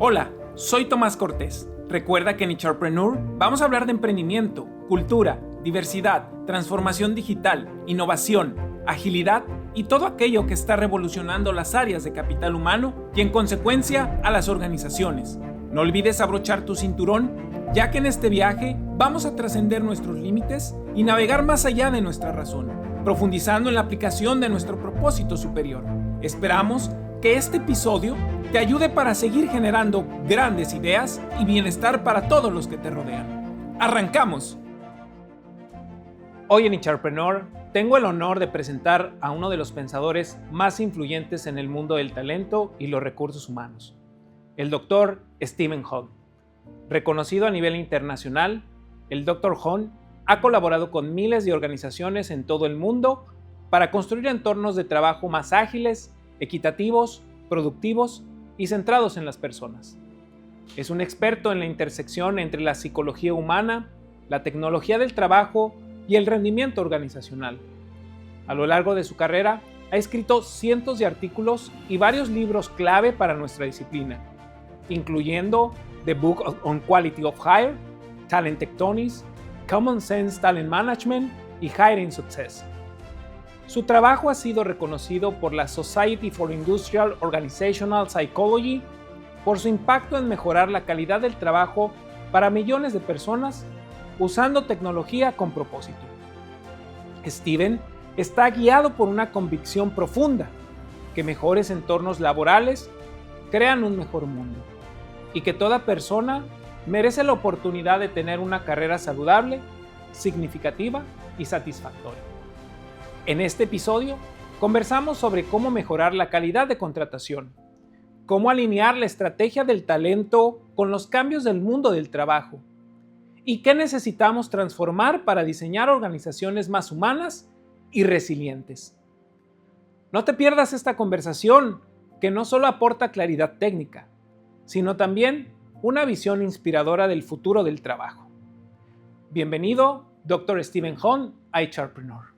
Hola, soy Tomás Cortés. Recuerda que en HRpreneur vamos a hablar de emprendimiento, cultura, diversidad, transformación digital, innovación, agilidad y todo aquello que está revolucionando las áreas de capital humano y en consecuencia a las organizaciones. No olvides abrochar tu cinturón, ya que en este viaje vamos a trascender nuestros límites y navegar más allá de nuestra razón, profundizando en la aplicación de nuestro propósito superior. Esperamos que este episodio te ayude para seguir generando grandes ideas y bienestar para todos los que te rodean. ¡Arrancamos! Hoy en HRpreneur tengo el honor de presentar a uno de los pensadores más influyentes en el mundo del talento y los recursos humanos, el Dr. Stephen Hahn. Reconocido a nivel internacional, el Dr. Hahn ha colaborado con miles de organizaciones en todo el mundo para construir entornos de trabajo más ágiles, equitativos, productivos y centrados en las personas. Es un experto en la intersección entre la psicología humana, la tecnología del trabajo y el rendimiento organizacional. A lo largo de su carrera, ha escrito cientos de artículos y varios libros clave para nuestra disciplina, incluyendo The Book on Quality of Hire, Talent Tectonics, Common Sense Talent Management y Hiring Success. Su trabajo ha sido reconocido por la Society for Industrial Organizational Psychology por su impacto en mejorar la calidad del trabajo para millones de personas usando tecnología con propósito. Stephen está guiado por una convicción profunda que mejores entornos laborales crean un mejor mundo y que toda persona merece la oportunidad de tener una carrera saludable, significativa y satisfactoria. En este episodio, conversamos sobre cómo mejorar la calidad de contratación, cómo alinear la estrategia del talento con los cambios del mundo del trabajo y qué necesitamos transformar para diseñar organizaciones más humanas y resilientes. No te pierdas esta conversación que no solo aporta claridad técnica, sino también una visión inspiradora del futuro del trabajo. Bienvenido, Dr. Stephen Hahn, a HRpreneur.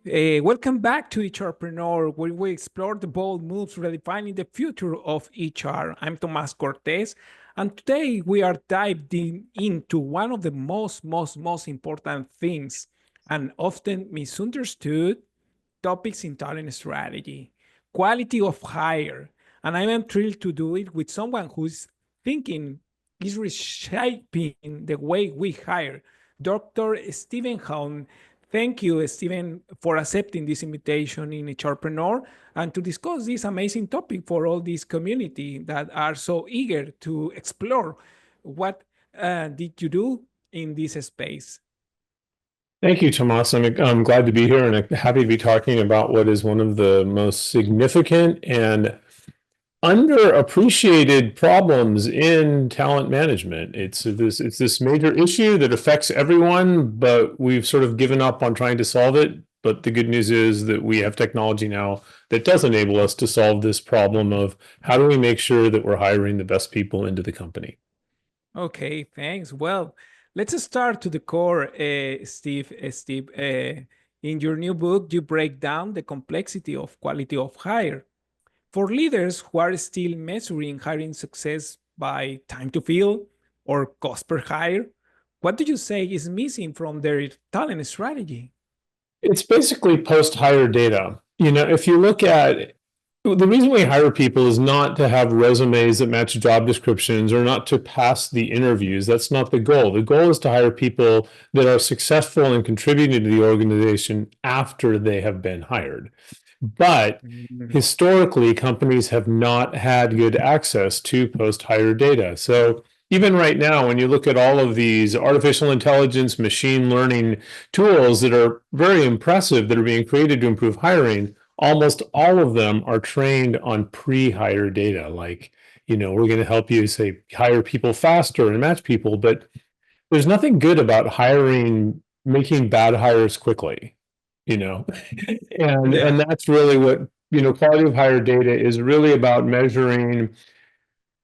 Welcome back to HRpreneur, where we explore the bold moves redefining the future of HR. I'm Tomás Cortés, and today we are diving into one of the most important things and often misunderstood topics in talent strategy, quality of hire. And I am thrilled to do it with someone who's thinking is reshaping the way we hire, Dr. Stephen Hahn. Thank you, Stephen, for accepting this invitation in HRpreneur and to discuss this amazing topic for all this community that are so eager to explore. What did you do in this space? Thank you, Tomas. I'm glad to be here and happy to be talking about what is one of the most significant and underappreciated problems in talent management. It's this major issue that affects everyone, but we've sort of given up on trying to solve it. But the good news is that we have technology now that does enable us to solve this problem of how do we make sure that we're hiring the best people into the company. Okay, thanks. Well, let's start to the core, Steve. In your new book, you break down the complexity of quality of hire. For leaders who are still measuring hiring success by time to fill or cost per hire, what do you say is missing from their talent strategy? It's basically post-hire data. If you look at the reason we hire people is not to have resumes that match job descriptions or not to pass the interviews. That's not the goal. The goal is to hire people that are successful in contributing to the organization after they have been hired. But historically, companies have not had good access to post-hire data. So even right now, when you look at all of these artificial intelligence, machine learning tools that are very impressive that are being created to improve hiring, almost all of them are trained on pre-hire data. Like, we're going to help you, say, hire people faster and match people. But there's nothing good about making bad hires quickly. And that's really what, quality of hire data is really about measuring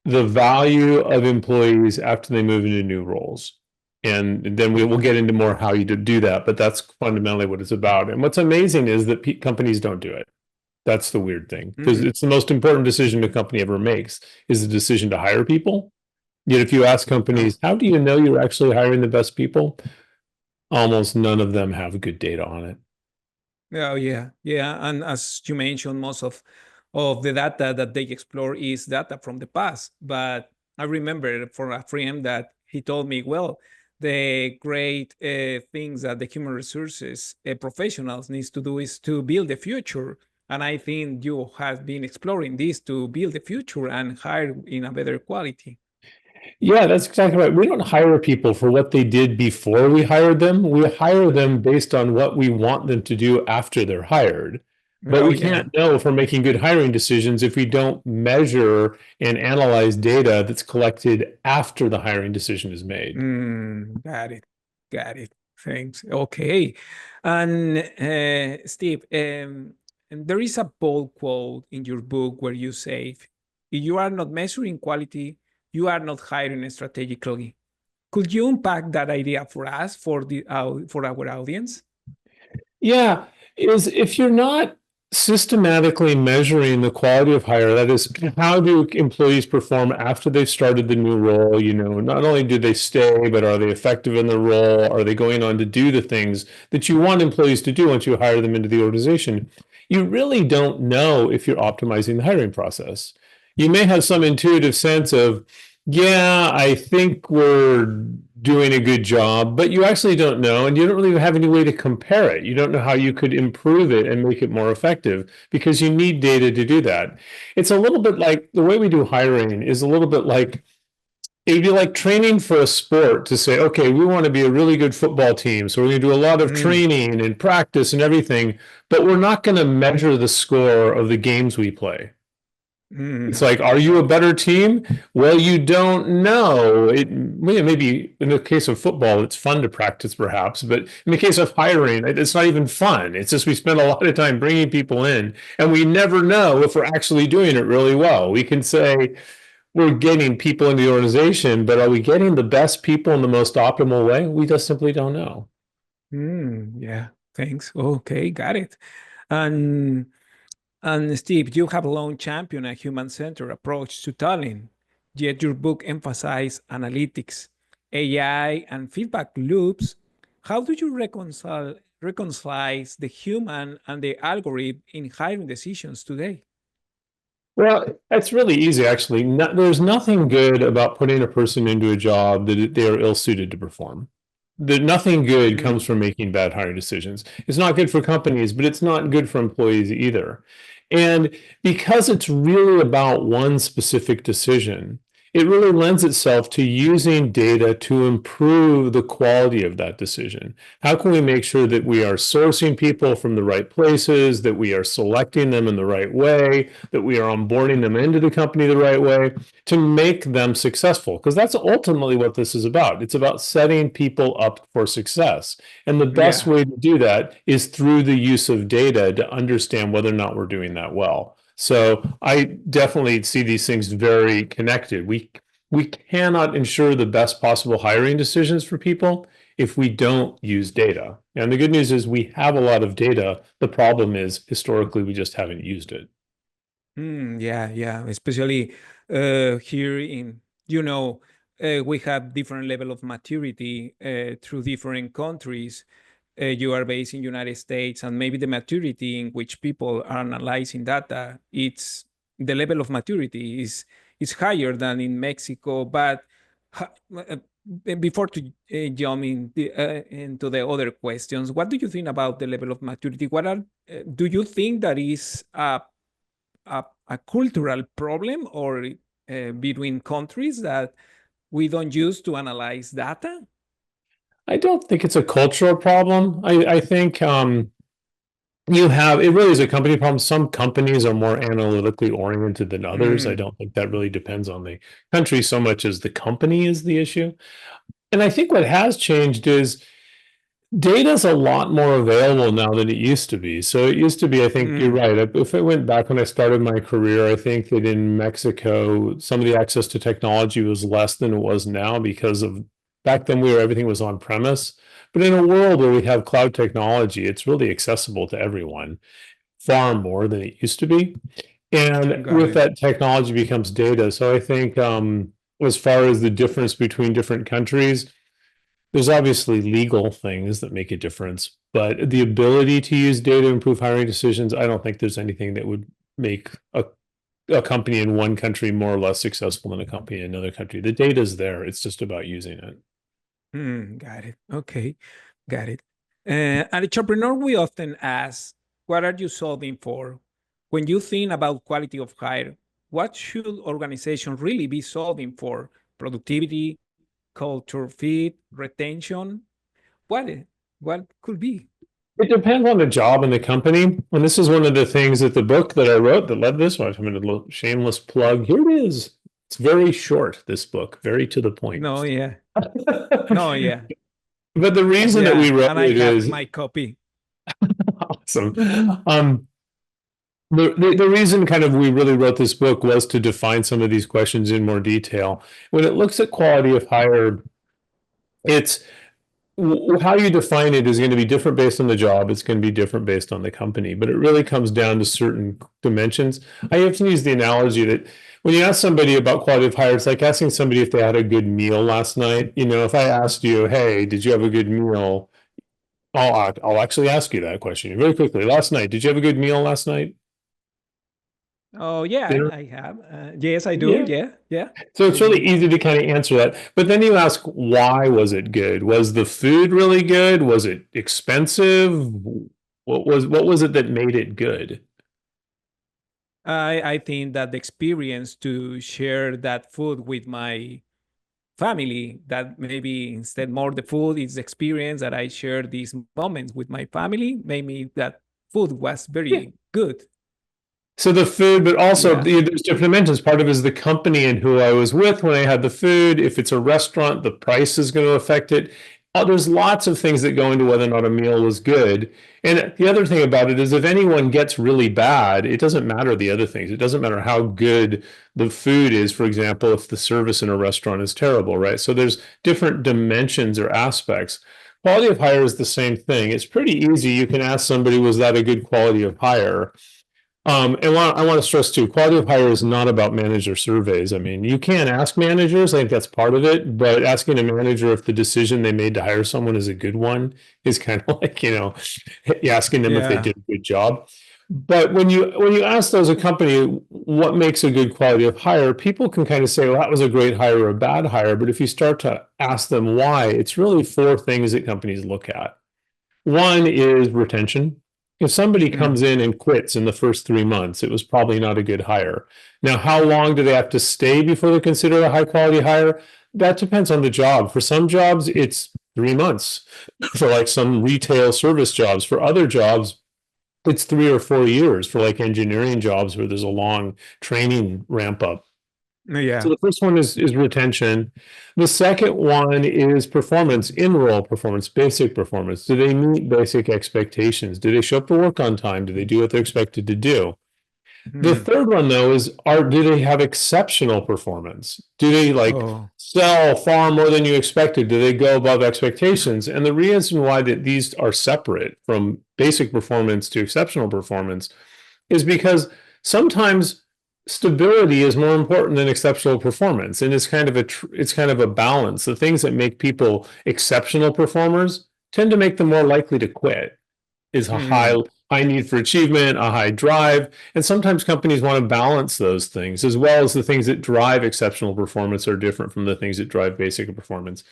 the value of employees after they move into new roles. And then we will get into more how you do that, but that's fundamentally what it's about. And what's amazing is that companies don't do it. That's the weird thing, because Mm. it's the most important decision a company ever makes is the decision to hire people. Yet if you ask Oh. companies, how do you know you're actually hiring the best people? Almost none of them have good data on it. Oh yeah, yeah, and as you mentioned, most of the data that they explore is data from the past. But I remember from a friend that he told me, well, the great things that the human resources professionals needs to do is to build the future. And I think you have been exploring this to build the future and hire in a better quality. Yeah, that's exactly right. We don't hire people for what they did before we hired them. We hire them based on what we want them to do after they're hired. But Oh we yeah. can't know if we're making good hiring decisions if we don't measure and analyze data that's collected after the hiring decision is made. Got it. Got it. Thanks. Okay. And Steve, and there is a bold quote in your book where you say, if you are not measuring quality, you are not hiring strategically. Could you unpack that idea for us, for our audience? Yeah, is if you're not systematically measuring the quality of hire, that is, how do employees perform after they've started the new role? You know, not only do they stay, but are they effective in the role? Are they going on to do the things that you want employees to do once you hire them into the organization? You really don't know if you're optimizing the hiring process. You may have some intuitive sense of, yeah, I think we're doing a good job, but you actually don't know, and you don't really have any way to compare it. You don't know how you could improve it and make it more effective because you need data to do that. It's a little bit like the way we do hiring is a little bit like it'd be like training for a sport to say, okay, we want to be a really good football team. So we're going to do a lot of Mm, training and practice and everything, but we're not going to measure the score of the games we play. It's mm, like, are you a better team? Well, you don't know. Maybe in the case of football, it's fun to practice, perhaps, but in the case of hiring, it's not even fun. It's just we spend a lot of time bringing people in, and we never know if we're actually doing it really well. We can say we're getting people into the organization, but are we getting the best people in the most optimal way? We just simply don't know. yeah. Thanks. Okay, got it. And And Steve, you have long championed a human-centered approach to talent, yet your book emphasizes analytics, AI, and feedback loops. How do you reconcile the human and the algorithm in hiring decisions today? Well, it's really easy, actually. There's nothing good about putting a person into a job that they are ill-suited to perform. Nothing good comes Mm, from making bad hiring decisions. It's not good for companies, but it's not good for employees either. And because it's really about one specific decision, it really lends itself to using data to improve the quality of that decision. How can we make sure that we are sourcing people from the right places, that we are selecting them in the right way, that we are onboarding them into the company the right way to make them successful? Because that's ultimately what this is about. It's about setting people up for success. And the best yeah. way to do that is through the use of data to understand whether or not we're doing that well. So I definitely see these things very connected. We cannot ensure the best possible hiring decisions for people if we don't use data. And the good news is we have a lot of data. The problem is historically we just haven't used it. Yeah, yeah. Especially here in, we have different level of maturity through different countries. You are based in United States, and maybe the maturity in which people are analyzing data, it's the level of maturity is higher than in Mexico. But ha- uh, before to jump into the other questions, what do you think about the level of maturity? Do you think that is a cultural problem or between countries that we don't use to analyze data? I don't think it's a cultural problem. I think you have it really is a company problem. Some companies are more analytically oriented than others. I Mm, don't think that really depends on the country so much as the company is the issue. And I think what has changed is data is a lot more available now than it used to be. So it used to be, I think you're mm, right. If I went back when I started my career, I think that in Mexico, some of the access to technology was less than it was now because of back then everything was on premise. But in a world where we have cloud technology, it's really accessible to everyone. far more than it used to be. And Got with it. that, technology becomes data. So I think as far as the difference between different countries, there's obviously legal things that make a difference, but the ability to use data to improve hiring decisions, I don't think there's anything that would make a company in one country more or less successful than a company in another country. The data's there. It's just about using it. Got it. Okay, got it. At Entrepreneur, we often ask, what are you solving for? When you think about quality of hire, what should organizations really be solving for? Productivity, culture fit, retention? What, what could be? It depends on the job and the company. And this is one of the things that the book that I wrote that led this one. I'm going to shameless plug. Here it is. It's very short, this book, very to the point. No, yeah. No, yeah. But the reason that Yeah, we wrote and I it have is my copy. awesome. The reason kind of we really wrote this book was to define some of these questions in more detail. When it looks at quality of hire, it's how you define it is going to be different based on the job. It's going to be different based on the company, but it really comes down to certain dimensions. I often use the analogy that when you ask somebody about quality of hire, it's like asking somebody if they had a good meal last night. You know, if I asked you, hey, did you have a good meal? I'll actually ask you that question very quickly. Last night, did you have a good meal last night? Oh, yeah, Dinner? I have. Yes, I do. Yeah. Yeah, yeah, So I it's really do. easy to kind of answer that. But then you ask, why was it good? Was the food really good? Was it expensive? What was it that made it good? I think that the experience to share that food with my family, that maybe instead more the food is the experience that I share these moments with my family, made me that food was Yeah. very good. So the food, but also Yeah. there's different dimensions. Part of it is the company and who I was with when I had the food. If it's a restaurant, the price is going to affect it. There's lots of things that go into whether or not a meal was good. And the other thing about it is if anyone gets really bad, it doesn't matter the other things. It doesn't matter how good the food is, for example, if the service in a restaurant is terrible, right? So there's different dimensions or aspects. Quality of hire is the same thing. It's pretty easy. You can ask somebody, was that a good quality of hire? And I want to stress too, quality of hire is not about manager surveys. I mean, you can ask managers, I think that's part of it, but asking a manager if the decision they made to hire someone is a good one is kind of like, asking them if they Yeah. did a good job. But when you ask those a company what makes a good quality of hire, people can kind of say, well, that was a great hire or a bad hire. But if you start to ask them why, it's really four things that companies look at. One is retention. If somebody comes Mm. in and quits in the first 3 months, it was probably not a good hire. Now, how long do they have to stay before they're considered a high quality hire? That depends on the job. For some jobs, it's 3 months. For like some retail service jobs, for other jobs, it's 3 or 4 years for like engineering jobs where there's a long training ramp up. So Yeah. the first one is retention. The second one is performance, in-role performance, basic performance. Do they meet basic expectations? Do they show up to work on time? Do they do what they're expected to do? The Mm. third one, though, is do they have exceptional performance? Do they like Oh. sell far more than you expected? Do they go above expectations? And the reason why that these are separate from basic performance to exceptional performance is because sometimes stability is more important than exceptional performance, and it's kind of a balance. The things that make people exceptional performers tend to make them more likely to quit. Is a high Mm. high need for achievement, a high drive, and sometimes companies want to balance those things as well as the things that drive exceptional performance are different from the things that drive basic performance.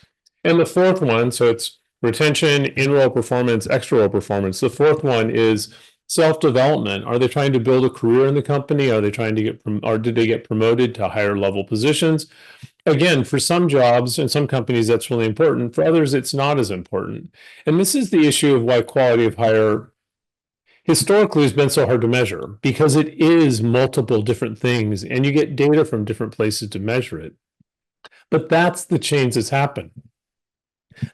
And the fourth one, so it's retention, in-role performance, extra-role performance. The fourth one is self-development. Are they trying to build a career in the company? Are they trying to or did they get promoted to higher level positions? Again, for some jobs and some companies, that's really important. For others, it's not as important. And this is the issue of why quality of hire historically has been so hard to measure because it is multiple different things and you get data from different places to measure it. But that's the change that's happened.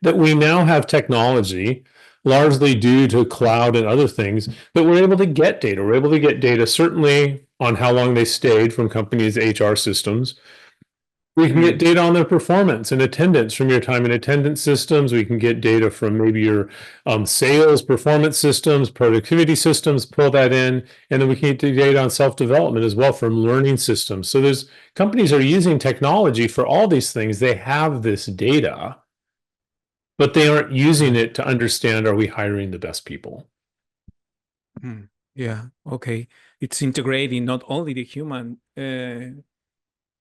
That we now have technology, largely due to cloud and other things, that we're able to get data. We're able to get data certainly on how long they stayed from companies' HR systems. We can get Mm, data on their performance and attendance from your time and attendance systems. We can get data from maybe your sales performance systems, productivity systems, pull that in. And then we can get data on self-development as well from learning systems. So there's companies are using technology for all these things. They have this data, but they aren't using mm, it to understand, are we hiring the best people? mm. Yeah, okay. It's integrating not only the human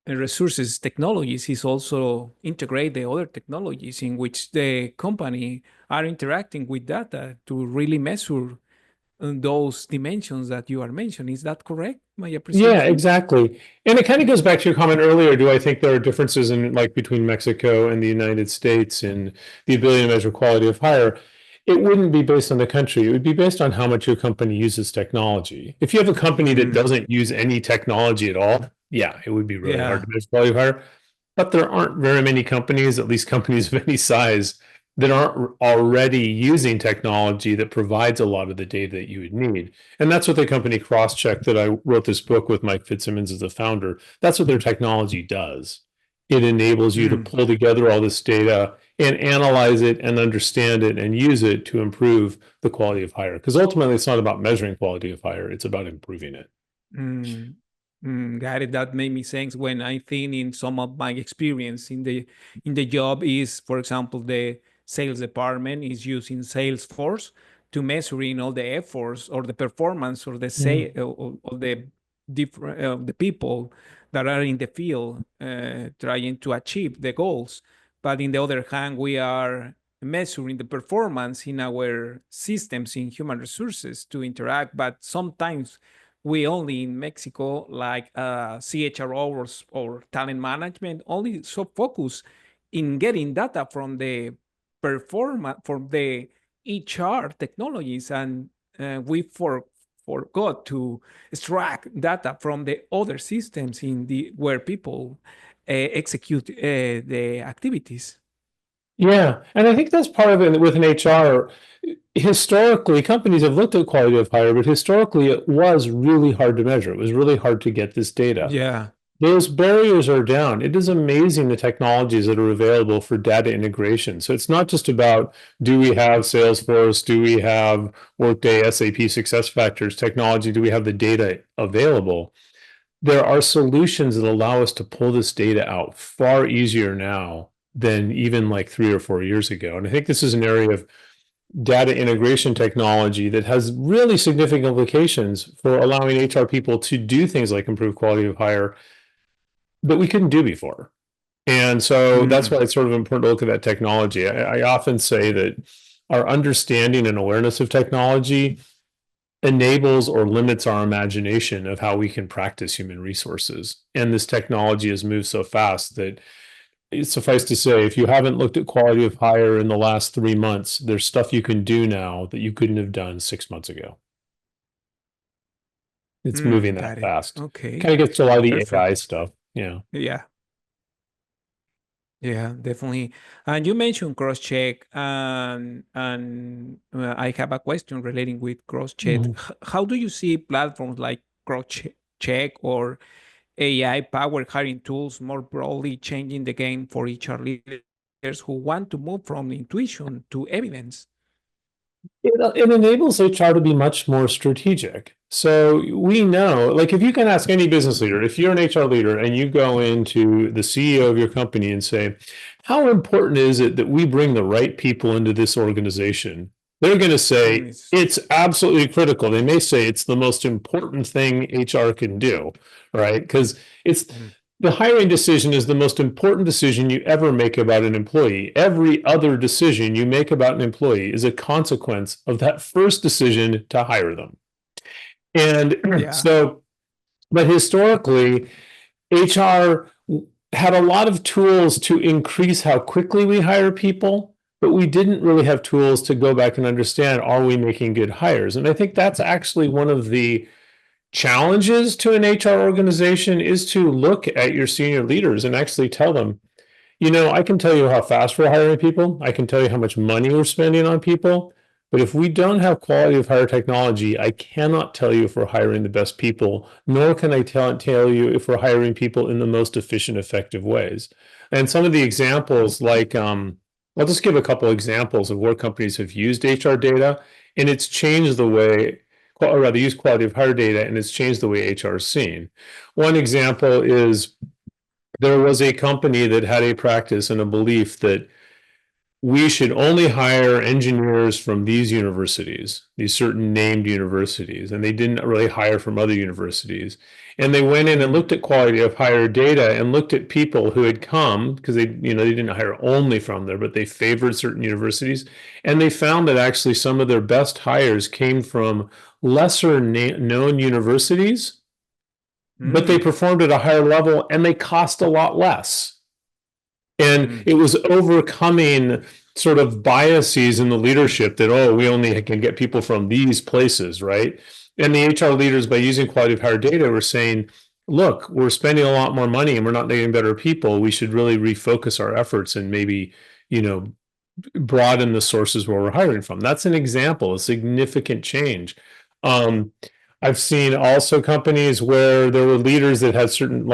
resources technologies, is also integrate the other technologies in which the company are interacting with data to really measure those dimensions that you are mentioning. Is that correct, my Yeah, appreciation? exactly. And it kind of goes back to your comment earlier. Do I think there are differences in like between Mexico and the United States in the ability to measure quality of hire? It wouldn't be based on the country. It would be based on how much your company uses technology. If you have a company that Mm, doesn't use any technology at all, yeah, it would be really hard yeah. to measure quality of hire. But there aren't very many companies, at least companies of any size, that aren't already using technology that provides a lot of the data that you would need. And that's what the company CrossCheck that I wrote this book with Mike Fitzsimmons as the founder, that's what their technology does. It enables you to Mm, pull together all this data and analyze it and understand it and use it to improve the quality of hire. Because ultimately, it's not about measuring quality of hire, it's about improving it. mm, got it. That made me sense when I think in some of my experience in the job is, for example, the sales department is using Salesforce to measuring all the efforts or the performance or the say Mm. of the different the people that are in the field trying to achieve the goals. But in the other hand, we are measuring the performance in our systems in human resources to interact. But sometimes we only in Mexico, like CHRO or talent management, only so focus in getting data from the performance from the HR technologies, and we forgot to extract data from the other systems in the where people execute the activities. Yeah, and I think that's part of it with an HR. Historically, companies have looked at quality of hire, but historically it was really hard to measure. It was really hard to get this data. Yeah. Those barriers are down. It is amazing the technologies that are available for data integration. So it's not just about, do we have Salesforce? Do we have Workday, SAP SuccessFactors technology? Do we have the data available? There are solutions that allow us to pull this data out far easier now than even like 3 or 4 years ago. And I think this is an area of data integration technology that has really significant implications for allowing HR people to do things like improve quality of hire that we couldn't do before. And so that's Mm, why it's sort of important to look at that technology. I often say that our understanding and awareness of technology enables or limits our imagination of how we can practice human resources. And this technology has moved so fast that it's suffice to say, if you haven't looked at quality of hire in the last 3 months, there's stuff you can do now that you couldn't have done 6 months ago. It's moving that got it. fast. Okay. Kind of gets to a lot of the AI Perfect. stuff. Yeah. Yeah. Yeah, definitely. And you mentioned cross-check, and I have a question relating with cross-check. Mhm. How do you see platforms like cross-check or AI-powered hiring tools more broadly changing the game for HR leaders who want to move from intuition to evidence? It enables HR to be much more strategic. So we know, like if you can ask any business leader, if you're an HR leader and you go into the CEO of your company and say, how important is it that we bring the right people into this organization? They're going to say, It's, it's absolutely critical. They may say it's the most important thing HR can do, right? Because it's mm, the hiring decision is the most important decision you ever make about an employee. Every other decision you make about an employee is a consequence of that first decision to hire them. And yeah. so, but historically, HR had a lot of tools to increase how quickly we hire people, but we didn't really have tools to go back and understand, are we making good hires? And I think that's actually one of the challenges to an HR organization is to look at your senior leaders and actually tell them, I can tell you how fast we're hiring people. I can tell you how much money we're spending on people, But if we don't have quality of hire technology, I cannot tell you if we're hiring the best people, nor can I tell you if we're hiring people in the most efficient, effective ways. And some of the examples, like, I'll just give a couple examples of where companies have used HR data, and it's changed the way, or rather, used quality of hire data, and it's changed the way HR is seen. One example is there was a company that had a practice and a belief that we should only hire engineers from these universities, these certain named universities, and they didn't really hire from other universities. And they went in and looked at quality of hire data and looked at people who had come because they didn't hire only from there, but they favored certain universities. And they found that actually some of their best hires came from lesser known universities, but they performed at a higher level and they cost a lot less. And it was overcoming sort of biases in the leadership that, oh, we only can get people from these places, right? And the HR leaders, by using quality of hire data, were saying, look, we're spending a lot more money and we're not getting better people. We should really refocus our efforts and maybe, broaden the sources where we're hiring from. That's an example, a significant change. I've seen also companies where there were leaders that had certain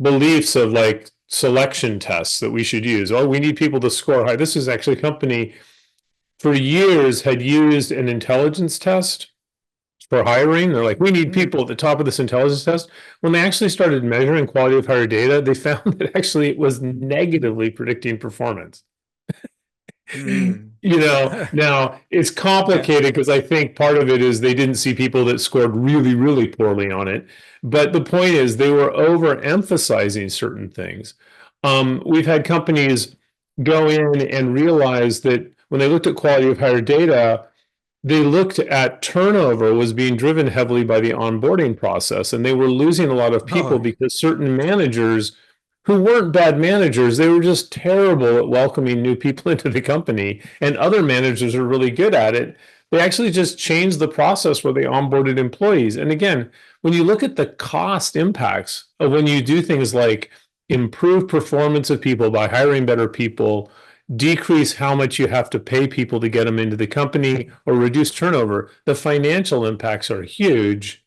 beliefs of selection tests that we should use. Oh, we need people to score high. This is actually a company for years had used an intelligence test for hiring. They're like, we need people at the top of this intelligence test. When they actually started measuring quality of hire data, they found that actually it was negatively predicting performance. Now it's complicated because I think part of it is they didn't see people that scored really, really poorly on it. But the point is they were overemphasizing certain things. We've had companies go in and realize that when they looked at quality of hire data, they looked at turnover was being driven heavily by the onboarding process, and they were losing a lot of people because certain managers who weren't bad managers, they were just terrible at welcoming new people into the company, and other managers are really good at it. They actually just changed the process where they onboarded employees. And again, when you look at the cost impacts of when you do things like improve performance of people by hiring better people, decrease how much you have to pay people to get them into the company, or reduce turnover, the financial impacts are huge,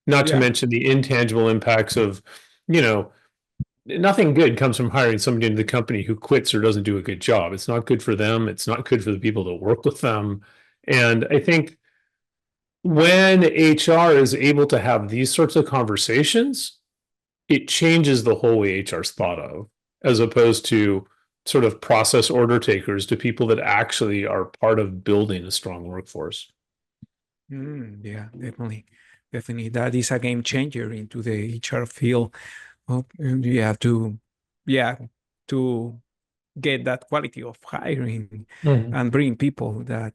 not to mention the intangible impacts of, nothing good comes from hiring somebody into the company who quits or doesn't do a good job. It's not good for them. It's not good for the people that work with them. And I think when HR is able to have these sorts of conversations, it changes the whole way HR is thought of, as opposed to sort of process order takers to people that actually are part of building a strong workforce. Yeah, definitely. Definitely. That is a game changer into the HR field. To get that quality of hiring and bring people that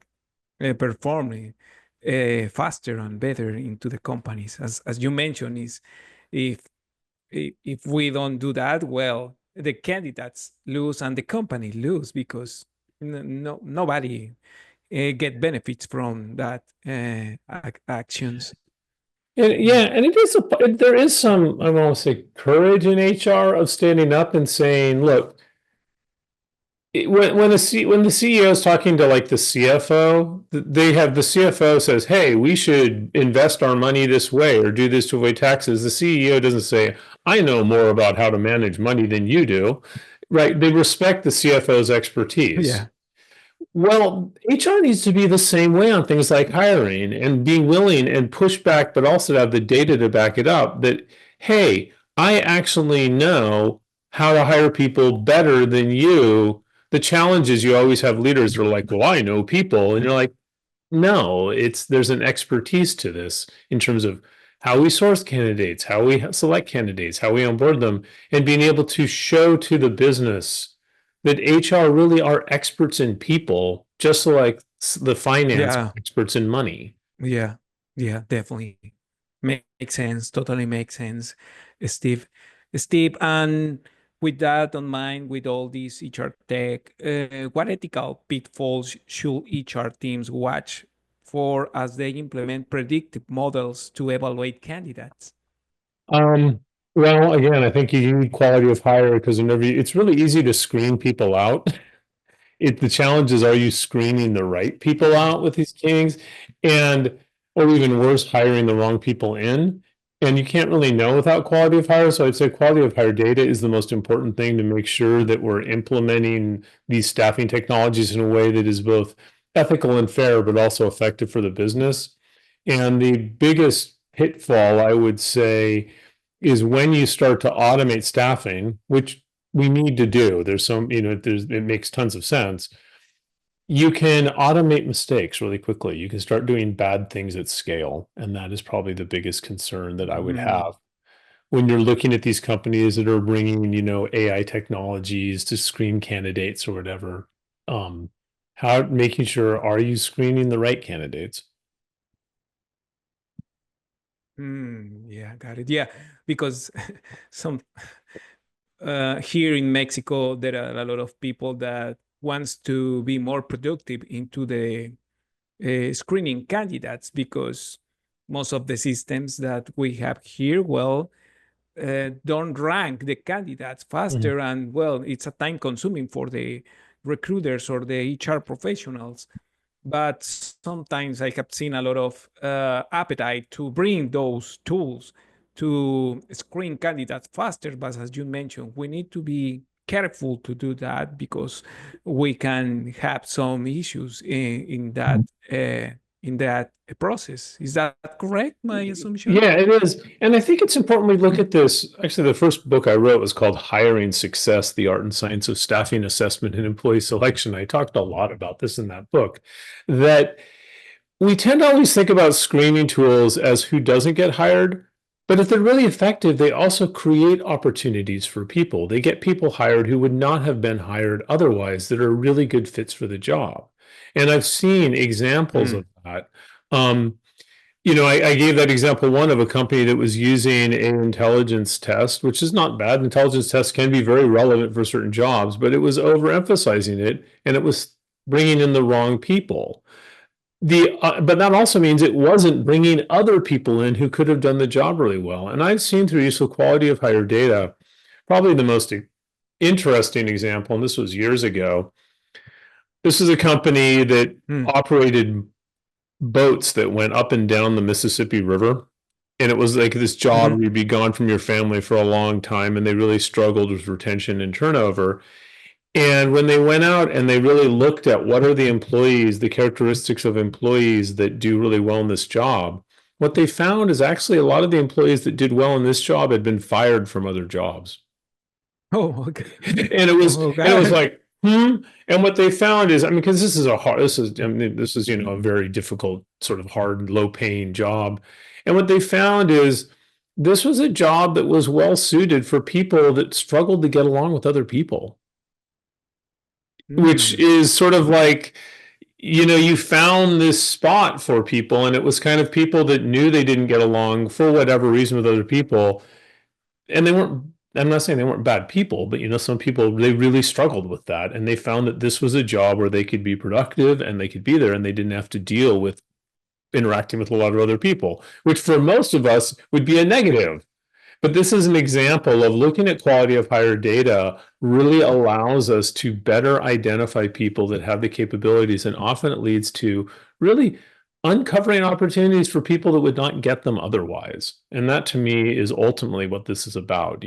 perform faster and better into the companies. As you mentioned, is if we don't do that, well, the candidates lose and the company lose because nobody get benefits from that actions. And it is there is some, I want to say, courage in HR of standing up and saying, look, when the CEO is talking to the CFO, the CFO says, hey, we should invest our money this way or do this to avoid taxes. The CEO doesn't say, I know more about how to manage money than you do, right? They respect the CFO's expertise. Yeah. Well, HR needs to be the same way on things like hiring and being willing and push back, but also have the data to back it up that, hey, I actually know how to hire people better than you. The challenge is you always have leaders that are like, well, I know people. And you're like, no, there's an expertise to this in terms of how we source candidates, how we select candidates, how we onboard them, and being able to show to the business that HR really are experts in people, just like the finance experts in money. Yeah, definitely. Makes sense. Totally makes sense, Steve. And with that on mind, with all these HR tech, what ethical pitfalls should HR teams watch for as they implement predictive models to evaluate candidates? Well, again, I think you need quality of hire because it's really easy to screen people out. The challenge is, are you screening the right people out with these trainings, and or even worse, hiring the wrong people in? And you can't really know without quality of hire. So I'd say quality of hire data is the most important thing to make sure that we're implementing these staffing technologies in a way that is both ethical and fair, but also effective for the business. And the biggest pitfall, I would say, is when you start to automate staffing, which we need to do. There's some, it makes tons of sense. You can automate mistakes really quickly. You can start doing bad things at scale. And that is probably the biggest concern that I would have when you're looking at these companies that are bringing, AI technologies to screen candidates or whatever. How making sure, are you screening the right candidates? Yeah, got it. Yeah, because some here in Mexico, there are a lot of people that wants to be more productive into the screening candidates, because most of the systems that we have here, well, don't rank the candidates faster, and well, it's a time consuming for the recruiters or the HR professionals. But sometimes I have seen a lot of appetite to bring those tools to screen candidates faster. But as you mentioned, we need to be careful to do that, because we can have some issues in that process. Is that correct, my assumption? Yeah, it is. And I think it's important we look at this. Actually, the first book I wrote was called Hiring Success, The Art and Science of Staffing Assessment and Employee Selection. I talked a lot about this in that book, that we tend to always think about screening tools as who doesn't get hired. But if they're really effective, they also create opportunities for people. They get people hired who would not have been hired otherwise, that are really good fits for the job. And I've seen examples of that. I gave that example one of a company that was using an intelligence test, which is not bad. Intelligence tests can be very relevant for certain jobs, but it was overemphasizing it, and it was bringing in the wrong people. But that also means it wasn't bringing other people in who could have done the job really well. And I've seen through useful quality of hire data, probably the most interesting example, and this was years ago. This is a company that operated boats that went up and down the Mississippi River. And it was like this job where you'd be gone from your family for a long time, and they really struggled with retention and turnover. And when they went out and they really looked at what are the employees, the characteristics of employees that do really well in this job, what they found is actually a lot of the employees that did well in this job had been fired from other jobs. Oh, okay. And it was like, And what they found is, because this is a very difficult, sort of hard, low-paying job. And what they found is this was a job that was well suited for people that struggled to get along with other people, which is sort of like, you found this spot for people, and it was kind of people that knew they didn't get along for whatever reason with other people. And I'm not saying they weren't bad people, but some people, they really struggled with that. And they found that this was a job where they could be productive and they could be there, and they didn't have to deal with interacting with a lot of other people, which for most of us would be a negative. But this is an example of looking at quality of hire data really allows us to better identify people that have the capabilities, and often it leads to really uncovering opportunities for people that would not get them otherwise. And that, to me, is ultimately what this is about.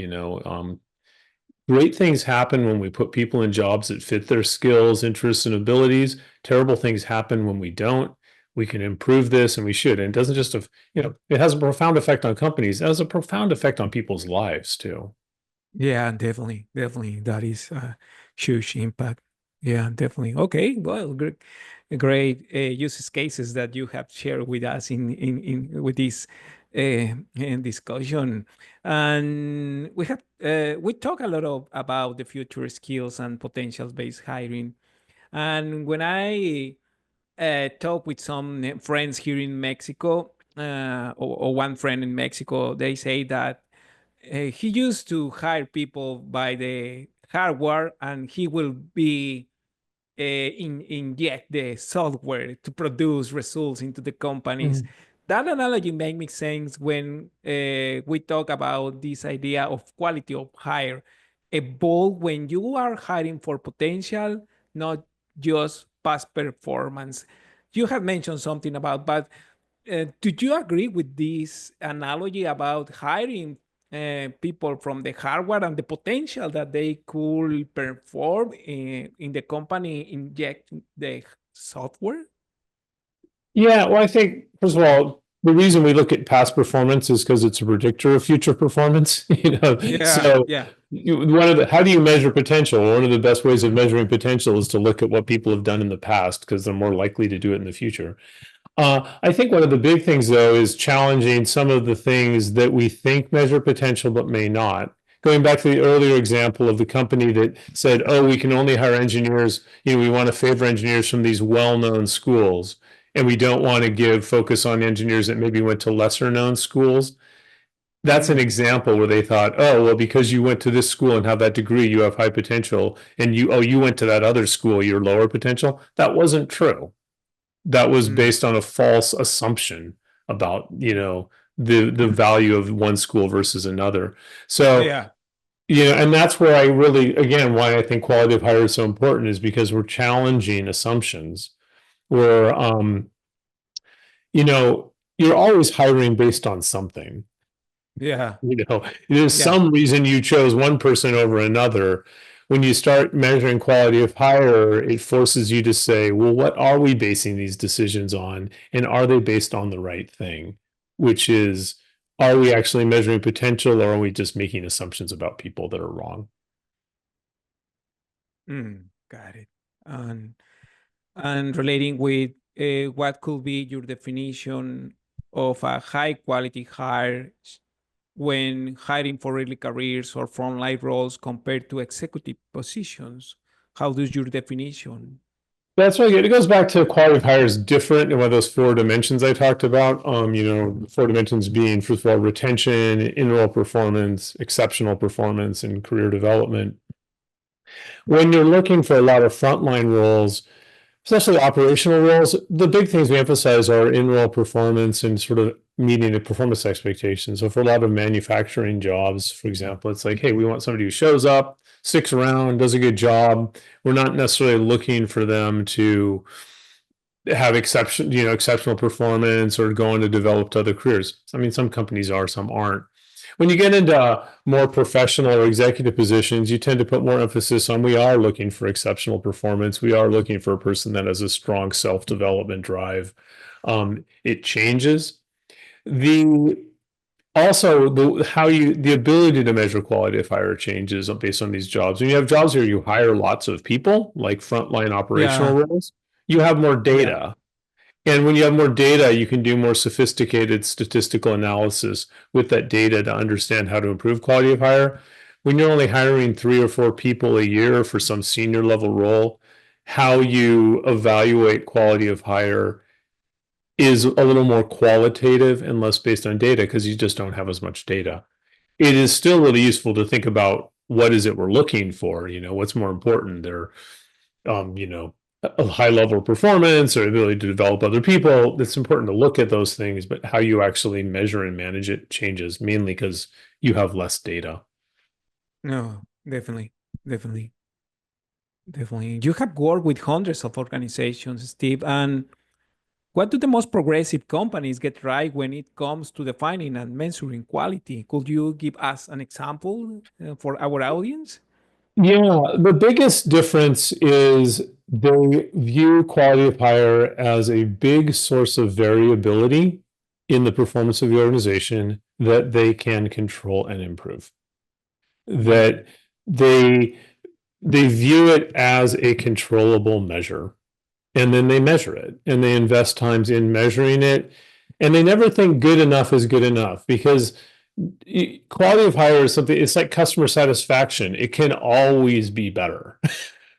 Great things happen when we put people in jobs that fit their skills, interests, and abilities. Terrible things happen when we don't. We can improve this, and we should. And it doesn't just it has a profound effect on companies. It has a profound effect on people's lives too. Yeah, definitely. That is a huge impact. Yeah, definitely. Okay, well, great use cases that you have shared with us in with this in discussion. And we talk a lot about the future skills and potential based hiring. And when I talk with some friends here in Mexico, or one friend in Mexico, they say that he used to hire people by the hardware, and he will be inject the software to produce results into the companies. That analogy makes me sense when we talk about this idea of quality of hire evolve when you are hiring for potential, not just past performance. You have mentioned something about, but do you agree with this analogy about hiring people from the hardware and the potential that they could perform in the company inject the software? Yeah, well, I think, first of all, the reason we look at past performance is because it's a predictor of future performance. Yeah, So yeah. how do you measure potential? One of the best ways of measuring potential is to look at what people have done in the past because they're more likely to do it in the future. I think one of the big things, though, is challenging some of the things that we think measure potential but may not. Going back to the earlier example of the company that said, oh, we can only hire engineers, we want to favor engineers from these well-known schools, and we don't want to give focus on engineers that maybe went to lesser-known schools. That's an example where they thought, oh, well, because you went to this school and have that degree, you have high potential, and you went to that other school, you're lower potential. That wasn't true. That was based on a false assumption about the value of one school versus another. So Yeah. and that's where I really, again, why I think quality of hire is so important is because we're challenging assumptions where you're always hiring based on something. Yeah. There's Yeah. some reason you chose one person over another. When you start measuring quality of hire, it forces you to say, well, what are we basing these decisions on? And are they based on the right thing? Which is, are we actually measuring potential or are we just making assumptions about people that are wrong? Got it. And relating with what could be your definition of a high quality hire when hiring for early careers or frontline roles compared to executive positions? How does your definition? That's really good. It goes back to quality of hire is different in one of those four dimensions I talked about. Four dimensions being, first of all, retention, in-role performance, exceptional performance, and career development. When you're looking for a lot of frontline roles, especially operational roles, the big things we emphasize are in-role performance and sort of meeting the performance expectations. So for a lot of manufacturing jobs, for example, it's like, hey, we want somebody who shows up, sticks around, does a good job. We're not necessarily looking for them to have exceptional performance or go on to develop to other careers. I mean, some companies are, some aren't. When you get into more professional or executive positions, you tend to put more emphasis on we are looking for exceptional performance. We are looking for a person that has a strong self-development drive. It changes. The ability to measure quality of hire changes based on these jobs. When you have jobs where you hire lots of people, like frontline operational Yeah. roles, you have more Yeah. data. And when you have more data, you can do more sophisticated statistical analysis with that data to understand how to improve quality of hire. When you're only hiring 3 or 4 people a year for some senior level role, how you evaluate quality of hire is a little more qualitative and less based on data because you just don't have as much data. It is still really useful to think about what is it we're looking for, what's more important there, a high level of performance or ability to develop other people. It's important to look at those things, but how you actually measure and manage it changes mainly because you have less data. No, definitely. Definitely. Definitely. You have worked with hundreds of organizations, Steve, and what do the most progressive companies get right when it comes to defining and measuring quality? Could you give us an example for our audience? Yeah, the biggest difference is they view quality of hire as a big source of variability in the performance of the organization that they can control and improve. That they view it as a controllable measure, and then they measure it and they invest times in measuring it, and they never think good enough is good enough because quality of hire is something, it's like customer satisfaction. It can always be better.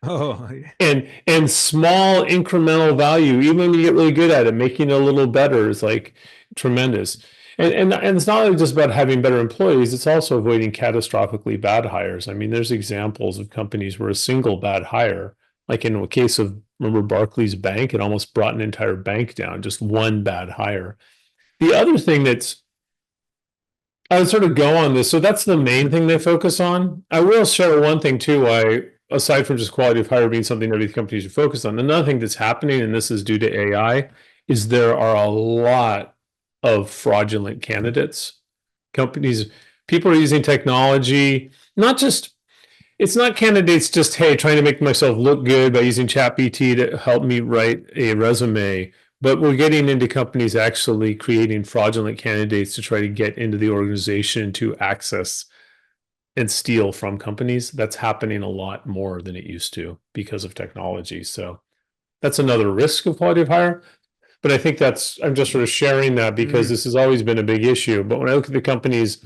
Oh, And small incremental value, even when you get really good at it, making it a little better is like tremendous. And it's not only just about having better employees, it's also avoiding catastrophically bad hires. I mean, there's examples of companies where a single bad hire, like in the case of, remember Barclays Bank, it almost brought an entire bank down, just one bad hire. The other thing I would sort of go on this. So that's the main thing they focus on. I will share one thing too, why aside from just quality of hire being something every company should focus on, another thing that's happening, and this is due to AI, is there are a lot of fraudulent candidates. Companies, people are using technology, not just, it's not candidates just, hey, trying to make myself look good by using ChatGPT to help me write a resume, but we're getting into companies actually creating fraudulent candidates to try to get into the organization to access and steal from companies. That's happening a lot more than it used to because of technology. So that's another risk of quality of hire. But I think I'm just sort of sharing that because this has always been a big issue. But when I look at the companies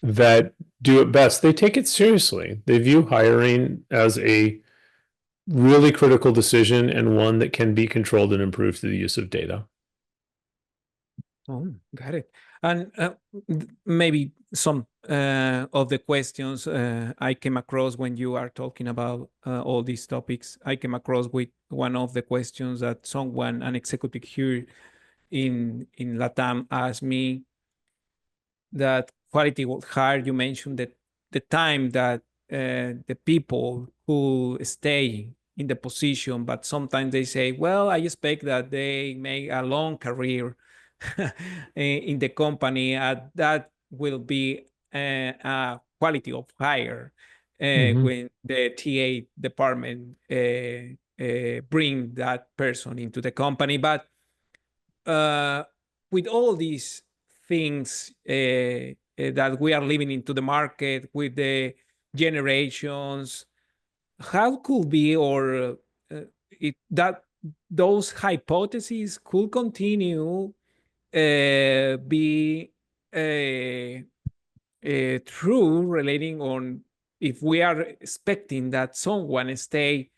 that do it best, they take it seriously. They view hiring as a really critical decision and one that can be controlled and improved through the use of data. Oh, got it. And maybe some of the questions I came across when you are talking about all these topics, I came across with one of the questions that an executive here in Latam asked me, that quality of hire, you mentioned that the time that the people who stay in the position, but sometimes they say, well, I expect that they make a long career in the company. That will be a quality of hire when the TA department bring that person into the company. But with all these things that we are living into the market with the generations, how could be, or that those hypotheses could continue be true, relating on if we are expecting that someone stay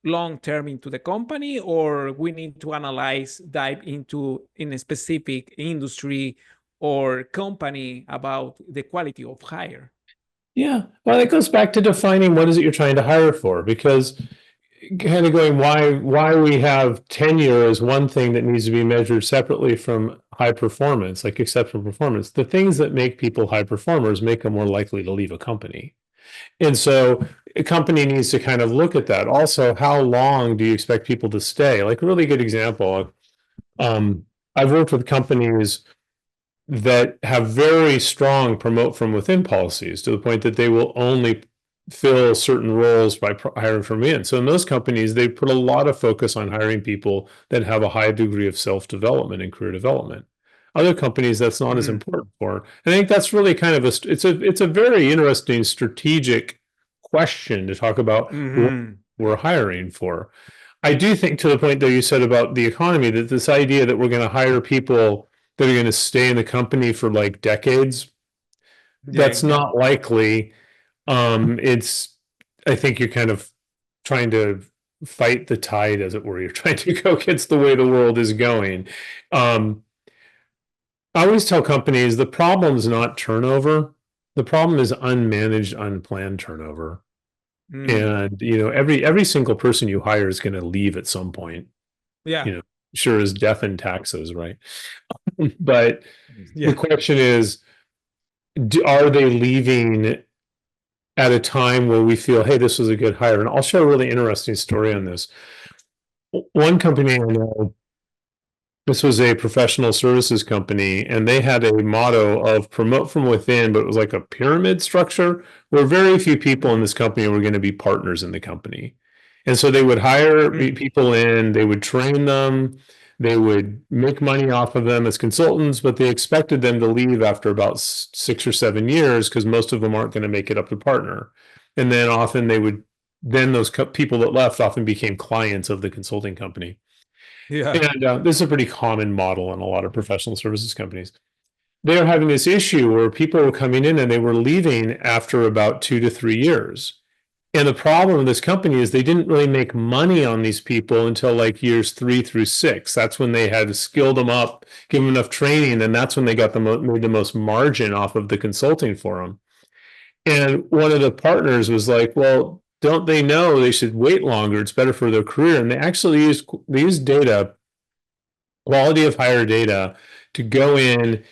long term into the company, or we need to dive into in a specific industry or company about the quality of hire. Yeah, well, it goes back to defining what is it you're trying to hire for, because kind of going why we have tenure is one thing that needs to be measured separately from high performance, like exceptional performance. The things that make people high performers make them more likely to leave a company. And so a company needs to kind of look at that. Also, how long do you expect people to stay? Like a really good example, I've worked with companies that have very strong promote from within policies to the point that they will only fill certain roles by hiring from within. So in those companies, they put a lot of focus on hiring people that have a high degree of self-development and career development. Other companies, that's not as important for. And I think that's really kind of it's a very interesting strategic question to talk about what we're hiring for. I do think, to the point that you said about the economy, that this idea that we're going to hire people that are going to stay in the company for like decades, that's not likely. I think you're kind of trying to fight the tide, as it were. You're trying to go against the way the world is going. I always tell companies the problem is not turnover. The problem is unmanaged, unplanned turnover. And every single person you hire is going to leave at some point. Sure as death and taxes, right? But the question is, are they leaving at a time where we feel, hey, this was a good hire? And I'll share a really interesting story on this. One company I know, this was a professional services company, and they had a motto of promote from within, but it was like a pyramid structure where very few people in this company were going to be partners in the company. And so they would hire people in, they would train them, they would make money off of them as consultants, but they expected them to leave after about 6 or 7 years because most of them aren't going to make it up to partner. And then often those people that left often became clients of the consulting company. And this is a pretty common model in a lot of professional services companies. They were having this issue where people were coming in and they were leaving after about 2 to 3 years. And the problem with this company is they didn't really make money on these people until like years 3 through 6. That's when they had skilled them up, give them enough training, and that's when they made the most margin off of the consulting for them. And one of the partners was like, well, don't they know they should wait longer? It's better for their career. And they actually used data, quality of hire data, to go in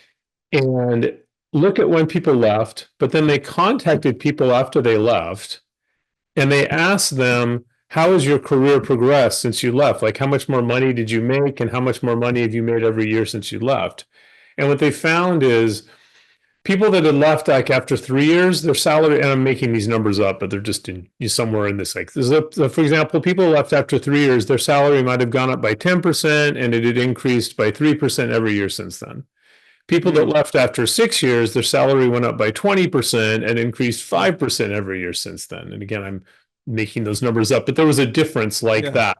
and look at when people left, but then they contacted people after they left and they asked them, how has your career progressed since you left? Like, how much more money did you make, and how much more money have you made every year since you left? And what they found is people that had left like after 3 years, their salary, and I'm making these numbers up, but they're just in somewhere in this. Like, for example, people left after 3 years, their salary might have gone up by 10%, and it had increased by 3% every year since then. People that Mm. left after 6 years, their salary went up by 20% and increased 5% every year since then. And again, I'm making those numbers up, but there was a difference like Yeah. that.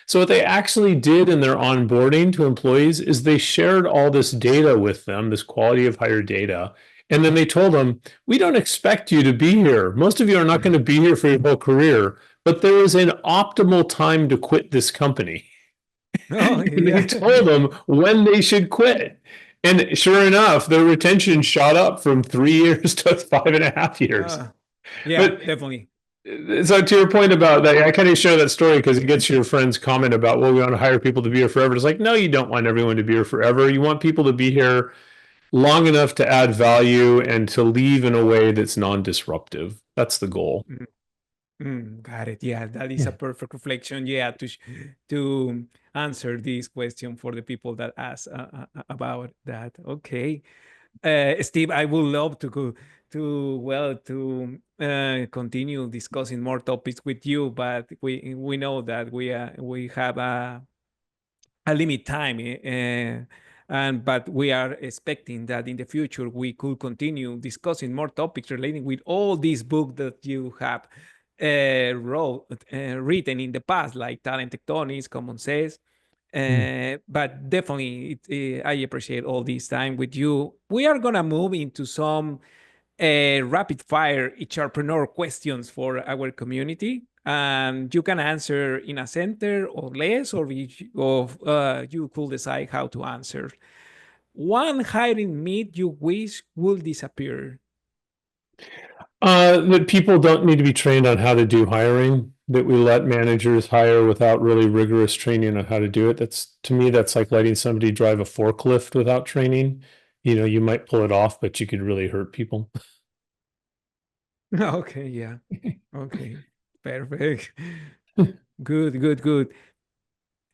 So what they actually did in their onboarding to employees is they shared all this data with them, this quality of hire data. And then they told them, we don't expect you to be here. Most of you are not going to be here for your whole career, but there is an optimal time to quit this company. Oh, And they yeah. told them when they should quit. And sure enough, their retention shot up from 3 years to 5.5 years. Uh, yeah, But definitely. so to your point about that, I kind of share that story because it gets your friend's comment about, well, we want to hire people to be here forever. It's like, no, you don't want everyone to be here forever. You want people to be here long enough to add value and to leave in a way that's non-disruptive. That's the goal. Mm, got it. Yeah, that is a Yeah. perfect reflection. Yeah, to answer this question for the people that ask about that. Okay. Steve, I would love to go to continue discussing more topics with you, but we know that we have a limit time, and but we are expecting that in the future we could continue discussing more topics relating with all these books that you have written in the past, like Talent Tectonics, Common Sense. Mm. But definitely, I appreciate all this time with you. We are gonna move into some rapid fire HRpreneur questions for our community. You can answer in a sentence or less, or you could decide how to answer. One hiring myth you wish will disappear. That people don't need to be trained on how to do hiring, that we let managers hire without really rigorous training on how to do it. That's, to me, that's like letting somebody drive a forklift without training. You might pull it off, but you could really hurt people. Okay, yeah. Okay, perfect. Good, good, good.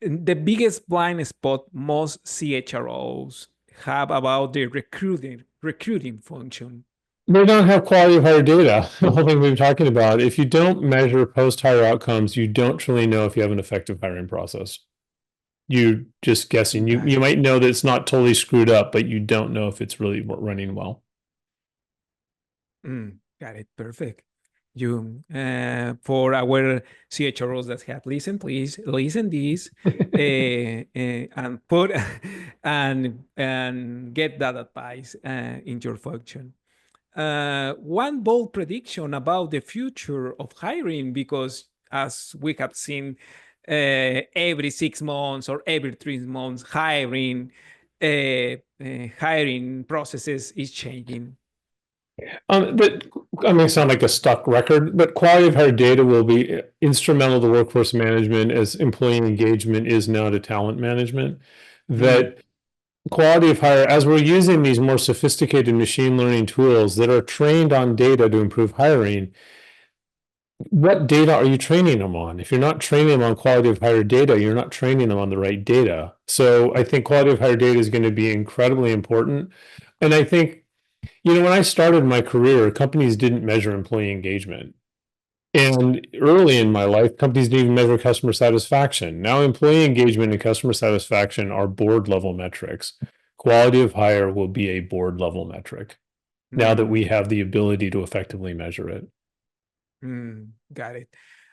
The biggest blind spot most CHROs have about the recruiting function. They don't have quality of hire data. The whole thing we've been talking about. If you don't measure post-hire outcomes, you don't truly know if you have an effective hiring process. You're just guessing. You Got you it. might know that it's not totally screwed up, but you don't know if it's really running well. Got it. Perfect. You for our CHROs that have listened, please listen this and put and get that advice in your function. One bold prediction about the future of hiring, because as we have seen, every 6 months or every 3 months, hiring processes is changing. But I may sound like a stuck record, but quality of hire data will be instrumental to workforce management as employee engagement is now to talent management. Mm, That quality of hire, as we're using these more sophisticated machine learning tools that are trained on data to improve hiring, what data are you training them on? If you're not training them on quality of hire data, you're not training them on the right data. So I think quality of hire data is going to be incredibly important. And I think, when I started my career, companies didn't measure employee engagement. And early in my life, companies didn't even measure customer satisfaction. Now, employee engagement and customer satisfaction are board level metrics. Quality of hire will be a board level metric now that we mm. have the ability to effectively measure it. Got it.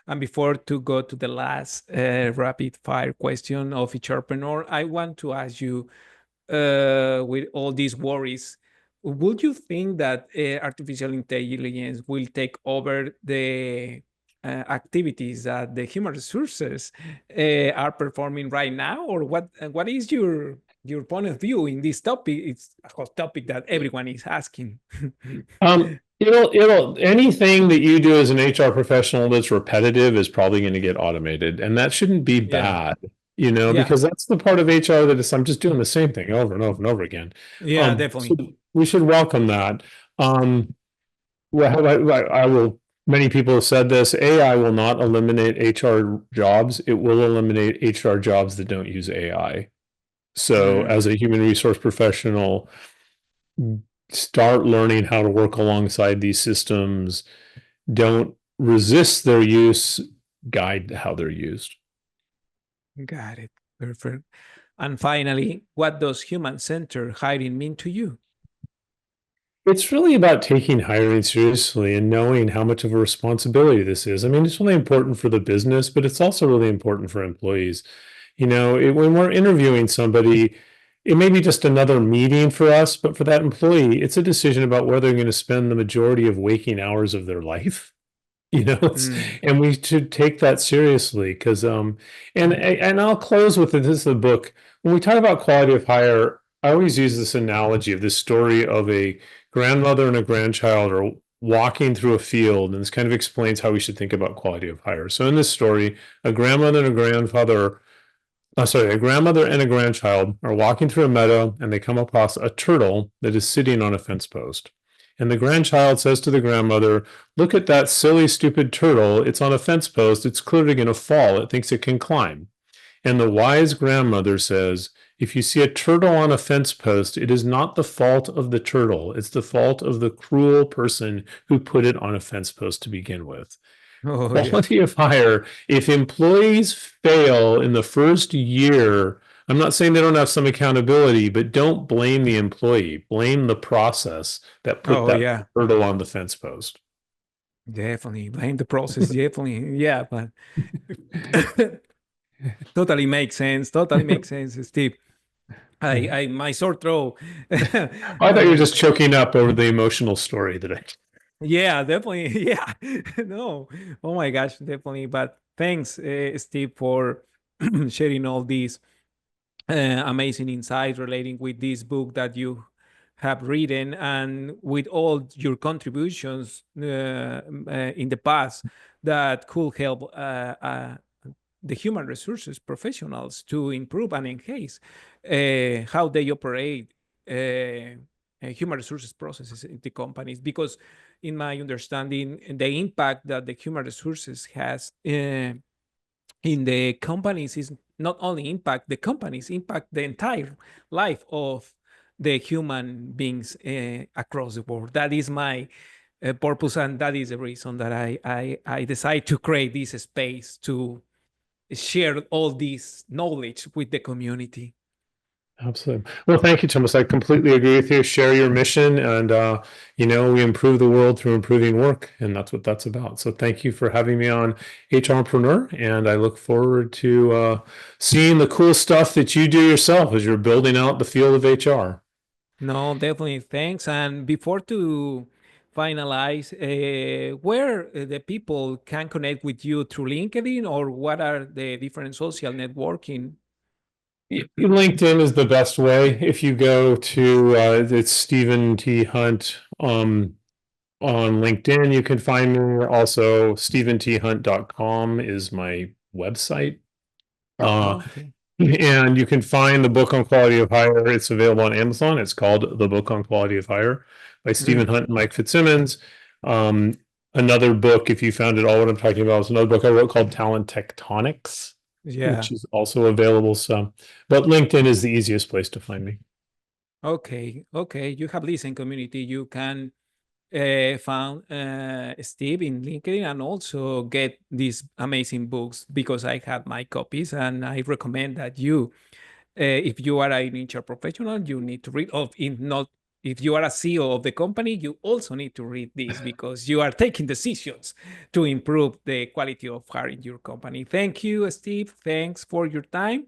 And before to go to the last rapid fire question of each entrepreneur, I want to ask you, with all these worries, would you think that artificial intelligence will take over the activities that the human resources are performing right now, or what is your point of view in this topic? It's a hot topic that everyone is asking. It'll anything that you do as an HR professional that's repetitive is probably going to get automated, and that shouldn't be Yeah, bad, yeah, because that's the part of HR that is I'm just doing the same thing over and over and over again. yeah, So definitely. we should welcome that. Well, I will. Many people have said this, AI will not eliminate HR jobs. It will eliminate HR jobs that don't use AI. So Mm, as a human resource professional, start learning how to work alongside these systems. Don't resist their use, guide how they're used. got it. Perfect. And finally, what does human-centered hiring mean to you? It's really about taking hiring seriously and knowing how much of a responsibility this is. I mean, it's really important for the business, but it's also really important for employees. When we're interviewing somebody, it may be just another meeting for us, but for that employee, it's a decision about whether they're going to spend the majority of waking hours of their life. Mm. And we should take that seriously because and I'll close with this is the book. When we talk about quality of hire, I always use this analogy of this story of a grandmother and a grandchild are walking through a field, and this kind of explains how we should think about quality of hire. So in this story, a grandmother and a grandfather a grandmother and a grandchild are walking through a meadow and they come across a turtle that is sitting on a fence post. And the grandchild says to the grandmother, "Look at that silly, stupid turtle. It's on a fence post. It's clearly going to fall. It thinks it can climb." And the wise grandmother says, "If you see a turtle on a fence post, it is not the fault of the turtle. It's the fault of the cruel person who put it on a fence post to begin with." Oh, yeah. Quality of hire, if employees fail in the first year, I'm not saying they don't have some accountability, but don't blame the employee. Blame the process that put Oh, that yeah. turtle on the fence post. Definitely. Blame the process. Definitely. Yeah, but totally makes sense. Totally makes sense, Steve. My sore throat. I thought you were just choking up over the emotional story that I. Yeah, definitely. Yeah. No. Oh my gosh, definitely. But thanks, Steve, for sharing all these amazing insights relating with this book that you have written and with all your contributions in the past that could help the human resources professionals to improve and enhance how they operate human resources processes in the companies. Because in my understanding, the impact that the human resources has in the companies is not only impact the companies, impact the entire life of the human beings across the world. That is my purpose, and that is the reason that I decide to create this space to share all this knowledge with the community. Absolutely. Well, thank you, Thomas. I completely agree with you. Share your mission, and we improve the world through improving work, and that's what that's about. So, thank you for having me on HRpreneur, and I look forward to seeing the cool stuff that you do yourself as you're building out the field of HR. No, definitely. Thanks. And before to finalize, where the people can connect with you through LinkedIn, or what are the different social networking? LinkedIn is the best way. If you go to it's Stephen T. Hunt on LinkedIn, you can find me. Also, stephenthunt.com is my website. Okay. And you can find the book on quality of hire. It's available on Amazon. It's called The Book on Quality of Hire by Stephen Mm, Hunt and Mike Fitzsimmons. Another book, if you found it all what I'm talking about, is another book I wrote called Talent Tectonics, yeah. which is also available. So, but LinkedIn is the easiest place to find me. Okay. Okay. You have listening community. You can found Steve in LinkedIn and also get these amazing books because I have my copies, and I recommend that you if you are an HR professional, you need to read. Of if not, if you are a CEO of the company, you also need to read this because you are taking decisions to improve the quality of hiring your company. Thank you, Steve. Thanks for your time,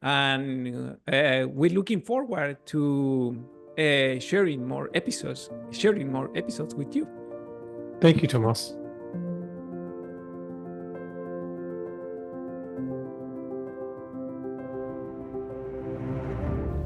and we're looking forward to sharing more episodes with you. Thank you, Tomas.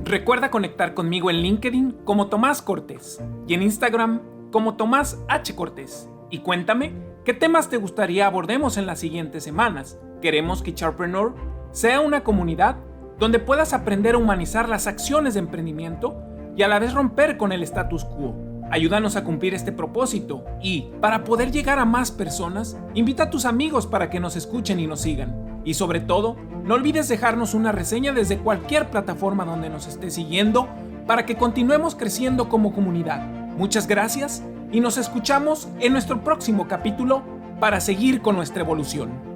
Recuerda conectar conmigo en LinkedIn como Tomás Cortés y en Instagram como Tomás H. Cortés. Y cuéntame qué temas te gustaría abordemos en las siguientes semanas. Queremos que HRpreneur sea una comunidad donde puedas aprender a humanizar las acciones de emprendimiento y a la vez romper con el status quo. Ayúdanos a cumplir este propósito y, para poder llegar a más personas, invita a tus amigos para que nos escuchen y nos sigan. Y sobre todo, no olvides dejarnos una reseña desde cualquier plataforma donde nos estés siguiendo para que continuemos creciendo como comunidad. Muchas gracias y nos escuchamos en nuestro próximo capítulo para seguir con nuestra evolución.